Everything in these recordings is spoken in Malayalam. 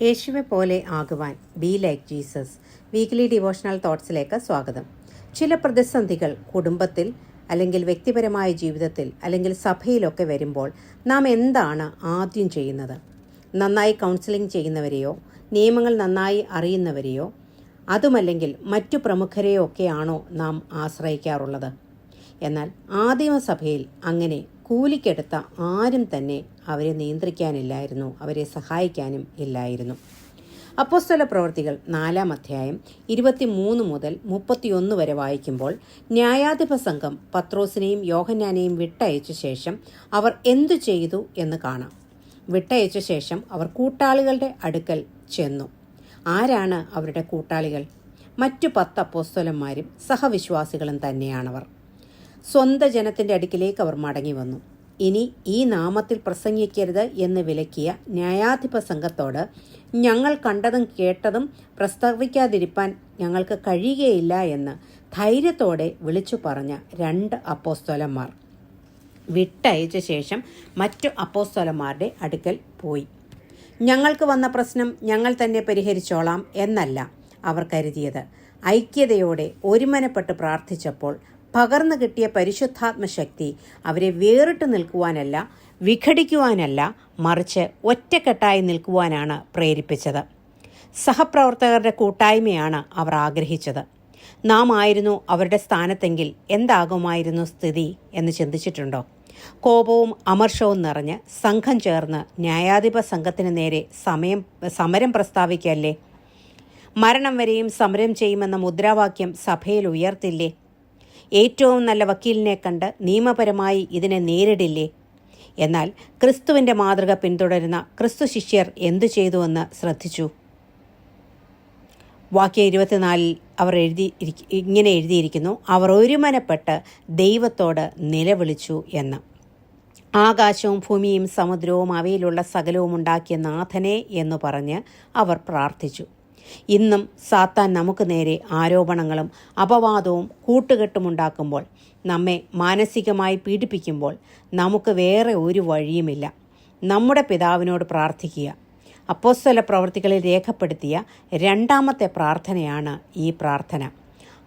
യേശുവെ പോലെ ആകുവാൻ be like Jesus weekly devotional തോട്ട്സിലേക്ക് സ്വാഗതം. ചില പ്രതിസന്ധികൾ കുടുംബത്തിൽ അല്ലെങ്കിൽ വ്യക്തിപരമായ ജീവിതത്തിൽ അല്ലെങ്കിൽ സഭയിലൊക്കെ വരുമ്പോൾ നാം എന്താണ് ആദ്യം ചെയ്യുന്നത്? നന്നായി കൗൺസിലിംഗ് ചെയ്യുന്നവരെയോ നിയമങ്ങൾ നന്നായി അറിയുന്നവരെയോ അതുമല്ലെങ്കിൽ മറ്റു പ്രമുഖരെയോ ഒക്കെയാണോ നാം ആശ്രയിക്കാറുള്ളത്? എന്നാൽ ആദിമസഭയിൽ അങ്ങനെ കൂലിക്കെടുത്ത ആരും തന്നെ അവരെ നിയന്ത്രിക്കാനില്ലായിരുന്നു, അവരെ സഹായിക്കാനും ഇല്ലായിരുന്നു. അപ്പോസ്തല പ്രവൃത്തികൾ 4-ാം അധ്യായം 23 മുതൽ 31 വരെ വായിക്കുമ്പോൾ ന്യായാധിപ സംഘം പത്രോസിനെയും യോഹന്നാനെയും വിട്ടയച്ച ശേഷം അവർ എന്തു ചെയ്തു എന്ന് കാണാം. വിട്ടയച്ച ശേഷം അവർ കൂട്ടാളികളുടെ അടുക്കൽ ചെന്നു. ആരാണ് അവരുടെ കൂട്ടാളികൾ? മറ്റു 10 അപ്പോസ്തലന്മാരും സഹവിശ്വാസികളും തന്നെയാണവർ. സ്വന്തം ജനത്തിൻ്റെ അടുക്കിലേക്ക് അവർ മടങ്ങി വന്നു. ഇനി ഈ നാമത്തിൽ പ്രസംഗിക്കരുത് എന്ന് വിലക്കിയ ന്യായാധിപ സംഘത്തോട് ഞങ്ങൾ കണ്ടതും കേട്ടതും പ്രസ്താവിക്കാതിരിപ്പാൻ ഞങ്ങൾക്ക് കഴിയുകയില്ല എന്ന് ധൈര്യത്തോടെ വിളിച്ചു പറഞ്ഞ 2 അപ്പോസ്തലന്മാർ വിട്ടയച്ച ശേഷം മറ്റു അപ്പോസ്തലന്മാരുടെ അടുക്കൽ പോയി. ഞങ്ങൾക്ക് വന്ന പ്രശ്നം ഞങ്ങൾ തന്നെ പരിഹരിച്ചോളാം എന്നല്ല അവർ കരുതിയത്. ഐക്യതയോടെ ഒരുമനപ്പെട്ട് പ്രാർത്ഥിച്ചപ്പോൾ പകർന്നു കിട്ടിയ പരിശുദ്ധാത്മശക്തി അവരെ വേറിട്ട് നിൽക്കുവാനല്ല, വിഘടിക്കുവാനല്ല, മറിച്ച് ഒറ്റക്കെട്ടായി നിൽക്കുവാനാണ് പ്രേരിപ്പിച്ചത്. സഹപ്രവർത്തകരുടെ കൂട്ടായ്മയാണ് അവർ ആഗ്രഹിച്ചത്. നാം ആയിരുന്നു അവരുടെ സ്ഥാനത്തെങ്കിൽ എന്താകുമായിരുന്നു സ്ഥിതി എന്ന് ചിന്തിച്ചിട്ടുണ്ടോ? കോപവും അമർഷവും നിറഞ്ഞ് സംഘം ചേർന്ന് ന്യായാധിപ സംഘത്തിന് നേരെ സമരം പ്രസ്താവിക്കല്ലേ? മരണം വരെയും സമരം ചെയ്യുമെന്ന മുദ്രാവാക്യം സഭയിൽ ഉയർത്തില്ലേ? ഏറ്റവും നല്ല വക്കീലിനെ കണ്ട് നിയമപരമായി ഇതിനെ നേരിടില്ലേ? എന്നാൽ ക്രിസ്തുവിൻ്റെ മാതൃക പിന്തുടരുന്ന ക്രിസ്തു ശിഷ്യർ എന്തു ചെയ്തുവെന്ന് ശ്രദ്ധിച്ചു. വാക്യം 24 അവർ ഇങ്ങനെ എഴുതിയിരിക്കുന്നു: അവർ ഒരുമനപ്പെട്ട് ദൈവത്തോട് നിലവിളിച്ചു എന്ന്. ആകാശവും ഭൂമിയും സമുദ്രവും അവയിലുള്ള സകലവും ഉണ്ടാക്കിയ നാഥനെ എന്നു പറഞ്ഞ് അവർ പ്രാർത്ഥിച്ചു. ഇന്നും സാത്താൻ നമുക്ക് നേരെ ആരോപണങ്ങളും അപവാദവും കൂട്ടുകെട്ടുമുണ്ടാക്കുമ്പോൾ, നമ്മെ മാനസികമായി പീഡിപ്പിക്കുമ്പോൾ നമുക്ക് വേറെ ഒരു വഴിയുമില്ല. നമ്മുടെ പിതാവിനോട് പ്രാർത്ഥിക്കുക. അപ്പോസ്തല പ്രവൃത്തികളിൽ രേഖപ്പെടുത്തിയ 2ാമത്തെ പ്രാർത്ഥനയാണ് ഈ പ്രാർത്ഥന.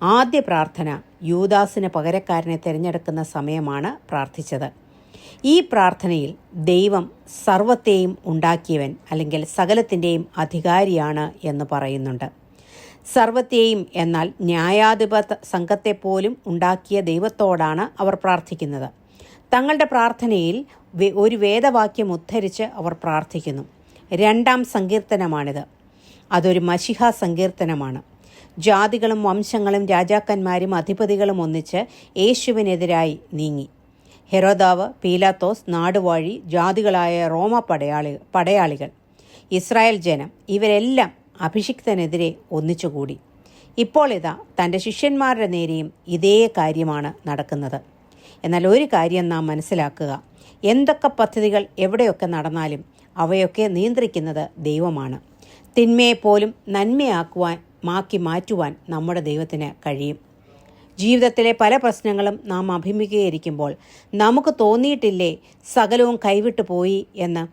ആദ്യ പ്രാർത്ഥന യൂദാസിന് പകരക്കാരനെ തിരഞ്ഞെടുക്കുന്ന സമയമാണ് പ്രാർത്ഥിച്ചത്. ഈ പ്രാർത്ഥനയിൽ ദൈവം സർവത്തെയും ഉണ്ടാക്കിയവൻ അല്ലെങ്കിൽ സകലത്തിൻ്റെയും അധികാരിയാണ് എന്ന് പറയുന്നുണ്ട്. സർവത്തെയും എന്നാൽ ന്യായാധിപ സംഘത്തെപ്പോലും ഉണ്ടാക്കിയ ദൈവത്തോടാണ് അവർ പ്രാർത്ഥിക്കുന്നത്. തങ്ങളുടെ പ്രാർത്ഥനയിൽ ഒരു വേദവാക്യം ഉദ്ധരിച്ച് അവർ പ്രാർത്ഥിക്കുന്നു. 2ാം സങ്കീർത്തനമാണിത്. അതൊരു മശിഹ സങ്കീർത്തനമാണ്. ജാതികളും വംശങ്ങളും രാജാക്കന്മാരും അധിപതികളും ഒന്നിച്ച് യേശുവിനെതിരായി നീങ്ങി. ഹെരോദാവ്, പീലാത്തോസ്, നാടുവാഴി, ജാതികളായ റോമ പടയാളികൾ, ഇസ്രായേൽ ജനം ഇവരെല്ലാം അഭിഷിക്തനെതിരെ ഒന്നിച്ചുകൂടി. ഇപ്പോൾ ഇതാ തൻ്റെ ശിഷ്യന്മാരുടെ നേരെയും ഇതേ കാര്യമാണ് നടക്കുന്നത്. എന്നാൽ ഒരു കാര്യം നാം മനസ്സിലാക്കുക: എന്തൊക്കെ പദ്ധതികൾ എവിടെയൊക്കെ നടന്നാലും അവയൊക്കെ നിയന്ത്രിക്കുന്നത് ദൈവമാണ്. തിന്മയെപ്പോലും നന്മയാക്കി മാറ്റുവാൻ നമ്മുടെ ദൈവത്തിന് കഴിയും. ജീവിതത്തിലെ പല പ്രശ്നങ്ങളും നാം അഭിമുഖീകരിക്കുമ്പോൾ നമുക്ക് തോന്നിയിട്ടില്ലേ സകലവും കൈവിട്ടു പോയി എന്ന്?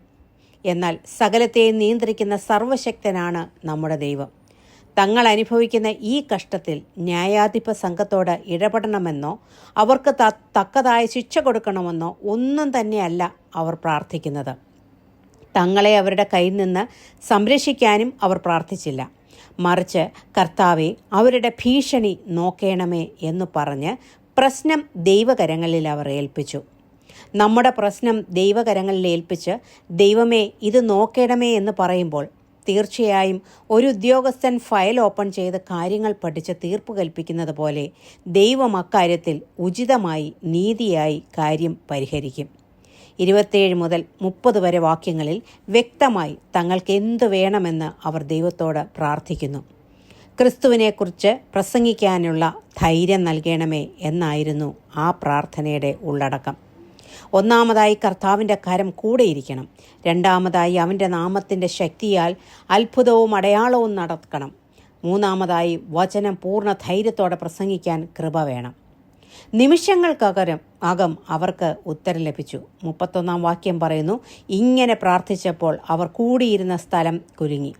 എന്നാൽ സകലത്തെയും നിയന്ത്രിക്കുന്ന സർവശക്തനാണ് നമ്മുടെ ദൈവം. തങ്ങൾ അനുഭവിക്കുന്ന ഈ കഷ്ടത്തിൽ ന്യായാധിപ സംഘത്തോട് ഇടപെടണമെന്നോ അവർക്ക് തക്കതായ ശിക്ഷ കൊടുക്കണമെന്നോ ഒന്നും തന്നെയല്ല അവർ പ്രാർത്ഥിക്കുന്നത്. തങ്ങളെ അവരുടെ കയ്യിൽ നിന്ന് സംരക്ഷിക്കാനും അവർ പ്രാർത്ഥിച്ചില്ല. മറിച്ച് കർത്താവെ, അവരുടെ ഭീഷണി നോക്കേണമേ എന്ന് പറഞ്ഞ് പ്രശ്നം ദൈവകരങ്ങളിൽ അവർ ഏൽപ്പിച്ചു. നമ്മുടെ പ്രശ്നം ദൈവകരങ്ങളിൽ ഏൽപ്പിച്ച് ദൈവമേ ഇത് നോക്കേണമേ എന്ന് പറയുമ്പോൾ തീർച്ചയായും ഒരു ഉദ്യോഗസ്ഥൻ ഫയൽ ഓപ്പൺ ചെയ്ത് കാര്യങ്ങൾ പഠിച്ച് തീർപ്പ് കൽപ്പിക്കുന്നത് പോലെ ദൈവം അക്കാര്യത്തിൽ ഉചിതമായി നീതിയായി കാര്യം പരിഹരിക്കും. 27 മുതൽ 30 വരെ വാക്യങ്ങളിൽ വ്യക്തമായി തങ്ങൾക്ക് എന്തു വേണമെന്ന് അവർ ദൈവത്തോട് പ്രാർത്ഥിക്കുന്നു. ക്രിസ്തുവിനെക്കുറിച്ച് പ്രസംഗിക്കാനുള്ള ധൈര്യം നൽകണമേ എന്നായിരുന്നു ആ പ്രാർത്ഥനയുടെ ഉള്ളടക്കം. ഒന്നാമതായി കർത്താവിൻ്റെ കരം കൂടെയിരിക്കണം. 2ാമതായി അവൻ്റെ നാമത്തിൻ്റെ ശക്തിയാൽ അത്ഭുതവും അടയാളവും നടക്കണം. 3ാമതായി വചനം പൂർണ്ണ ധൈര്യത്തോടെ പ്രസംഗിക്കാൻ കൃപ വേണം. നിമിഷങ്ങൾക്കകം അവർക്ക് ഉത്തരം ലഭിച്ചു. 31-ാം വാക്യം പറയുന്നു: ഇങ്ങനെ പ്രാർത്ഥിച്ചപ്പോൾ അവർ കൂടിയിരുന്ന സ്ഥലം കുലുങ്ങി.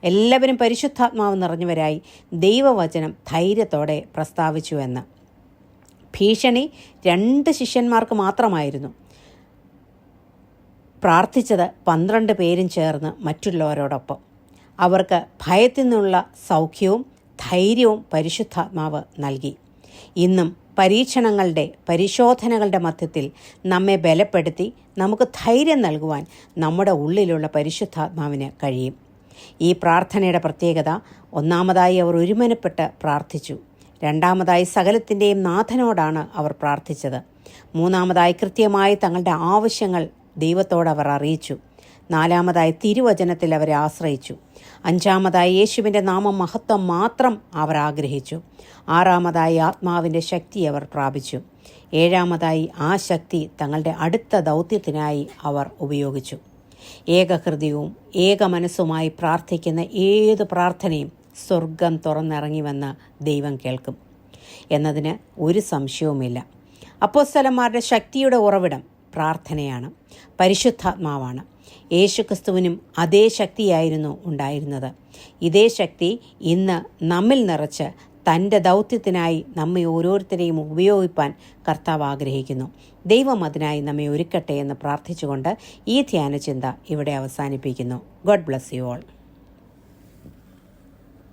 എല്ലാവരും പരിശുദ്ധാത്മാവ് നിറഞ്ഞവരായി ദൈവവചനം ധൈര്യത്തോടെ പ്രസ്താവിച്ചു എന്ന്. ഭീഷണി 2 ശിഷ്യന്മാർക്ക് മാത്രമായിരുന്നു. പ്രാർത്ഥിച്ചത് 12 പേരും ചേർന്ന് മറ്റുള്ളവരോടൊപ്പം. അവർക്ക് ഭയത്തിൽ നിന്നുള്ള സൗഖ്യവും ധൈര്യവും പരിശുദ്ധാത്മാവ് നൽകി. ഇന്നും പരീക്ഷണങ്ങളുടെ പരിശോധനകളുടെ മധ്യത്തിൽ നമ്മെ ബലപ്പെടുത്തി നമുക്ക് ധൈര്യം നൽകുവാൻ നമ്മുടെ ഉള്ളിലുള്ള പരിശുദ്ധാത്മാവിന് കഴിയും. ഈ പ്രാർത്ഥനയുടെ പ്രത്യേകത, ഒന്നാമതായി അവർ ഒരുമനപ്പെട്ട് പ്രാർത്ഥിച്ചു. രണ്ടാമതായി സകലത്തിൻ്റെയും നാഥനോടാണ് അവർ പ്രാർത്ഥിച്ചത്. മൂന്നാമതായി കൃത്യമായി തങ്ങളുടെ ആവശ്യങ്ങൾ ദൈവത്തോട് അവർ അറിയിച്ചു. നാലാമതായി തിരുവചനത്തിൽ അവരെ ആശ്രയിച്ചു. അഞ്ചാമതായി യേശുവിൻ്റെ നാമമഹത്വം മാത്രം അവർ ആഗ്രഹിച്ചു. ആറാമതായി ആത്മാവിൻ്റെ ശക്തി അവർ പ്രാപിച്ചു. ഏഴാമതായി ആ ശക്തി തങ്ങളുടെ അടുത്ത ദൗത്യത്തിനായി അവർ ഉപയോഗിച്ചു. ഏകഹൃദയവും ഏക മനസ്സുമായി പ്രാർത്ഥിക്കുന്ന ഏത് പ്രാർത്ഥനയും സ്വർഗം തുറന്നിറങ്ങിവെന്ന് ദൈവം കേൾക്കും എന്നതിന് ഒരു സംശയവുമില്ല. അപ്പോസ്തലന്മാരുടെ ശക്തിയുടെ ഉറവിടം പ്രാർത്ഥനയാണ്, പരിശുദ്ധാത്മാവാണ്. യേശുക്രിസ്തുവിനും അതേ ശക്തിയായിരുന്നു ഉണ്ടായിരുന്നത്. ഇതേ ശക്തി ഇന്ന് നമ്മിൽ നിറച്ച് തൻ്റെ ദൗത്യത്തിനായി നമ്മെ ഓരോരുത്തരെയും ഉപയോഗിപ്പാൻ കർത്താവ് ആഗ്രഹിക്കുന്നു. ദൈവം അതിനായി നമ്മെ ഒരുക്കട്ടെ എന്ന് പ്രാർത്ഥിച്ചുകൊണ്ട് ഈ ധ്യാനചിന്ത ഇവിടെ അവസാനിപ്പിക്കുന്നു. God bless you all.